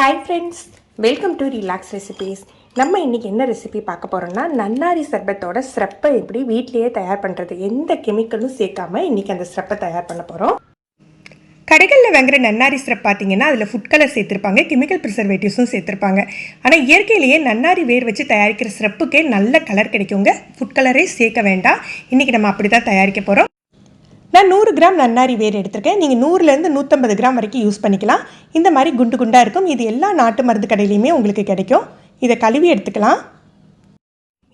Hi friends, welcome to relax recipes. நம்ம இன்றைக்கி என்ன ரெசிபி பார்க்க போகிறோம்னா, நன்னாரி சர்பத்தோட சிரப்பை எப்படி வீட்லேயே தயார் பண்ணுறது, எந்த கெமிக்கலும் சேர்க்காமல் இன்றைக்கி அந்த சிரப்பை தயார் பண்ண போகிறோம். கடைகளில் வாங்குகிற நன்னாரி சிரப் பார்த்தீங்கன்னா அதில் ஃபுட் கலர் சேர்த்துருப்பாங்க, கெமிக்கல் ப்ரிசர்வேட்டிவ்ஸும் சேர்த்துருப்பாங்க. ஆனால் இயற்கையிலேயே நன்னாரி வேர் வச்சு தயாரிக்கிற சிரப்புக்கே நல்ல கலர் கிடைக்குங்க. ஃபுட் கலரே சேர்க்க வேண்டாம். இன்றைக்கி நம்ம அப்படி தான் தயாரிக்க போகிறோம். நான் 100 கிராம் நன்னாரி வேர் எடுத்திருக்கேன். நீங்கள் 100லேருந்து 150 கிராம் வரைக்கும் யூஸ் பண்ணிக்கலாம். இந்த மாதிரி குண்டு குண்டாக இருக்கும். இது எல்லா நாட்டு மருந்து கடையிலையுமே உங்களுக்கு கிடைக்கும். இதை கழுவி எடுத்துக்கலாம்.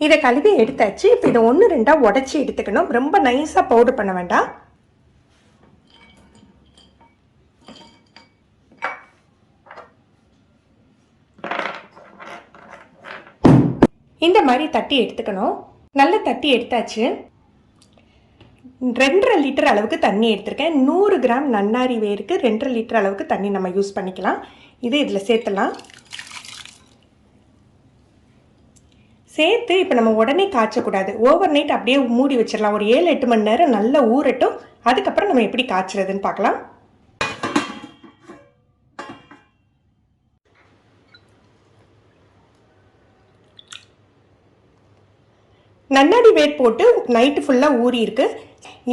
இதை கழுவி எடுத்தாச்சு. இப்போ இதை 1-2 உடச்சி எடுத்துக்கணும். ரொம்ப நைஸாக பவுடர் பண்ண வேண்டாம். இந்த மாதிரி தட்டி எடுத்துக்கணும். நல்லா தட்டி எடுத்தாச்சு. 2.5 லிட்டர் அளவுக்கு தண்ணி எடுத்திருக்கேன். 100 கிராம் நன்னாரி வேருக்கு 2.5 லிட்டர் அளவுக்கு தண்ணி நம்ம யூஸ் பண்ணிக்கலாம். இது இதில் சேர்த்துலாம். சேர்த்து இப்போ நம்ம உடனே காய்ச்சக்கூடாது. ஓவர் நைட் அப்படியே மூடி வச்சிடலாம். ஒரு 7-8 மணி நேரம் நல்லா ஊறட்டும். அதுக்கப்புறம் நம்ம எப்படி காய்ச்சுறதுன்னு பார்க்கலாம். நன்னாரி வேர் போட்டு நைட்டு ஃபுல்லாக ஊறி இருக்கு.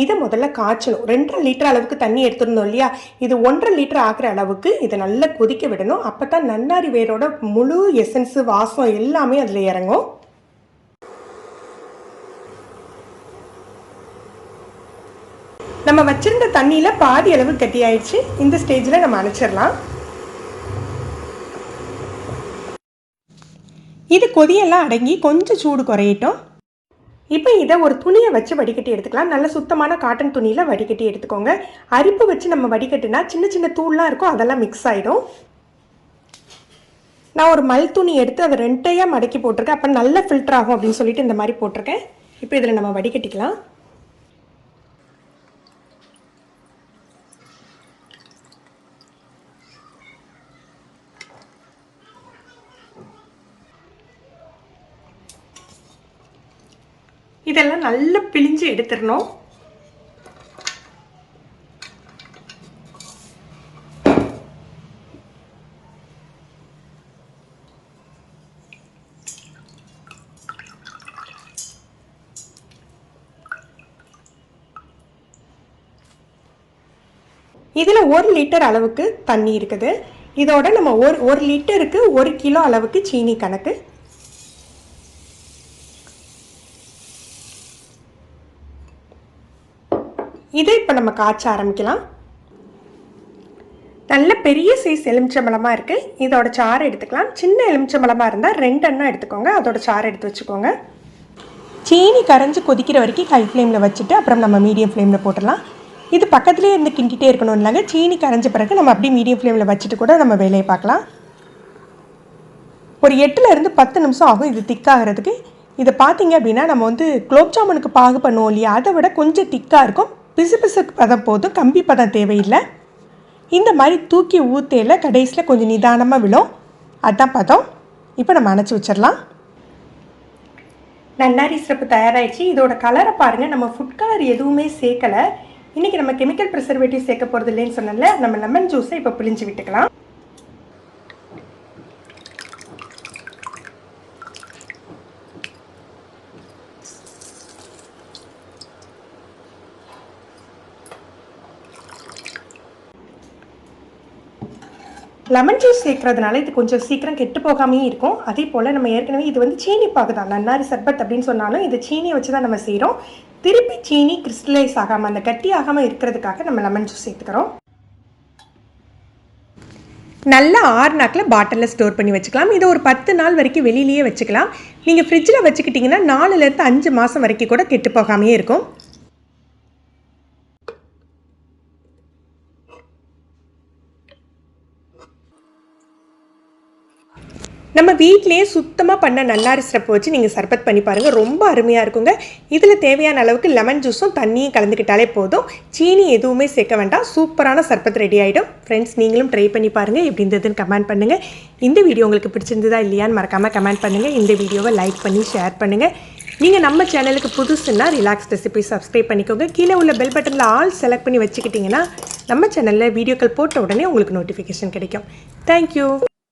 இதை முதல்ல காய்ச்சணும். 2.5 லிட்டர் அளவுக்கு தண்ணி எடுத்துருந்தோம் இல்லையா, இது 1.5 லிட்டர் ஆகிற அளவுக்கு இதை நல்லா கொதிக்க விடணும். அப்போ தான் நன்னாரி வேரோட முழு எசன்ஸு, வாசம் எல்லாமே அதில் இறங்கும். நம்ம வச்சிருந்த தண்ணியில் பாதி அளவு கட்டி ஆயிடுச்சு. இந்த ஸ்டேஜில் நம்ம அணைச்சிடலாம். இது கொதியெல்லாம் அடங்கி கொஞ்சம் சூடு குறையட்டும். இப்போ இதை ஒரு துணியை வச்சு வடிகட்டி எடுத்துக்கலாம். நல்ல சுத்தமான காட்டன் துணியில் வடிகட்டி எடுத்துக்கோங்க. அரிப்பு வச்சு நம்ம வடிகட்டினா சின்ன சின்ன தூள்லாம் இருக்கும், அதெல்லாம் மிக்ஸ் ஆகிடும். நான் ஒரு மல் துணி எடுத்து அதை 2டையாக மடக்கி போட்டிருக்கேன். அப்போ நல்ல ஃபில்டர் ஆகும் அப்படின்னு சொல்லிட்டு இந்த மாதிரி போட்டிருக்கேன். இப்போ இதில் நம்ம வடிகட்டிக்கலாம். இதெல்லாம் நல்லா பிழிஞ்சு எடுத்துடணும். இதில் 1 லிட்டர் அளவுக்கு தண்ணி இருக்குது. இதோட நம்ம ஒரு லிட்டருக்கு 1 கிலோ அளவுக்கு சீனி கணக்கு. இதை இப்போ நம்ம காய்ச்ச ஆரம்பிக்கலாம். நல்ல பெரிய சைஸ் எலுமிச்சம்பழமாக இருக்குது. இதோட சாறு எடுத்துக்கலாம். சின்ன எலுமிச்சம்பழமாக இருந்தால் 2 எண்ணம் எடுத்துக்கோங்க. அதோட சாறு எடுத்து வச்சுக்கோங்க. சீனி கரைஞ்சி கொதிக்கிற வரைக்கும் ஹை ஃப்ளேமில் வச்சுட்டு அப்புறம் நம்ம மீடியம் ஃப்ளேமில் போட்டுடலாம். இது பக்கத்துலேயே இருந்து கிண்டிகிட்டே இருக்கணும் இல்லைங்க. சீனி கரைஞ்ச பிறகு நம்ம அப்படியே மீடியம் ஃப்ளேமில் வச்சுட்டு கூட நம்ம வேலையை பார்க்கலாம். ஒரு 8லேருந்து 10 நிமிஷம் ஆகும் இது திக்காகிறதுக்கு. இதை பார்த்தீங்க அப்படின்னா நம்ம குலோப் ஜாமுனுக்கு பாகு பண்ணுவோம் இல்லையா, அதை விட கொஞ்சம் திக்காக இருக்கும். பிசு பதம் போதும், கம்பி பதம் தேவையில்லை. இந்த மாதிரி தூக்கி ஊற்றையில் கடைசியில் கொஞ்சம் நிதானமாக விழும், அதுதான் பதம். இப்போ நம்ம அணைச்சி வச்சிடலாம். நன்னாரி சிரப்பு தயாராகிடுச்சு. இதோட கலரை பாருங்கள். நம்ம ஃபுட் கலர் எதுவுமே சேர்க்கலை. இன்றைக்கி நம்ம கெமிக்கல் ப்ரிசர்வேட்டிவ் சேர்க்க போகிறது இல்லைன்னு சொன்னல, நம்ம லெமன் ஜூஸை இப்போ பிழிஞ்சு விட்டுக்கலாம். லெமன் ஜூஸ் சேர்க்கறதுனால இது கொஞ்சம் சீக்கிரம் கெட்டு போகாமே இருக்கும். அதே போல் நம்ம ஏற்கனவே இது சீனி பாகு தான், நன்னாரி சர்பத் அப்படின்னு சொன்னாலும் இது சீனியை வச்சு தான் நம்ம செய்கிறோம். திருப்பி சீனி கிறிஸ்டலைஸ் ஆகாமல், அந்த கட்டி ஆகாமல் இருக்கிறதுக்காக நம்ம லெமன் ஜூஸ் சேர்த்துக்கிறோம். நல்லா 6 நாட்களில் பாட்டிலில் ஸ்டோர் பண்ணி வச்சுக்கலாம். இது ஒரு 10 நாள் வரைக்கும் வெளியிலேயே வச்சுக்கலாம். நீங்கள் ஃப்ரிட்ஜில் வச்சுக்கிட்டிங்கன்னா 4லேருந்து 5 மாதம் வரைக்கும் கூட கெட்டு போகாமே இருக்கும். நம்ம வீட்டிலேயே சுத்தமாக பண்ண நன்னாரி சிரப்பு வச்சு நீங்கள் சர்பத் பண்ணி பாருங்கள். ரொம்ப அருமையாக இருக்குங்க. இதில் தேவையான அளவுக்கு லெமன் ஜூஸும் தண்ணியும் கலந்துக்கிட்டாலே போதும். சீனி எதுவுமே சேர்க்க வேண்டாம். சூப்பரான சர்பத் ரெடி ஆகிடும். ஃப்ரெண்ட்ஸ், நீங்களும் ட்ரை பண்ணி பாருங்கள். எப்படி இருந்ததுன்னு கமெண்ட் பண்ணுங்கள். இந்த வீடியோ உங்களுக்கு பிடிச்சிருந்ததா இல்லையான்னு மறக்காமல் கமெண்ட் பண்ணுங்கள். இந்த வீடியோவை லைக் பண்ணி ஷேர் பண்ணுங்கள். நீங்கள் நம்ம சேனலுக்கு புதுசுன்னா ரிலாக்ஸ் ரெசிபி சப்ஸ்கிரைப் பண்ணிக்கோங்க. கீழே உள்ள பெல் பட்டனில் ஆல் செலக்ட் பண்ணி வச்சுக்கிட்டிங்கன்னா நம்ம சேனலில் வீடியோக்கள் போட்ட உடனே உங்களுக்கு நோட்டிஃபிகேஷன் கிடைக்கும். தேங்க்யூ.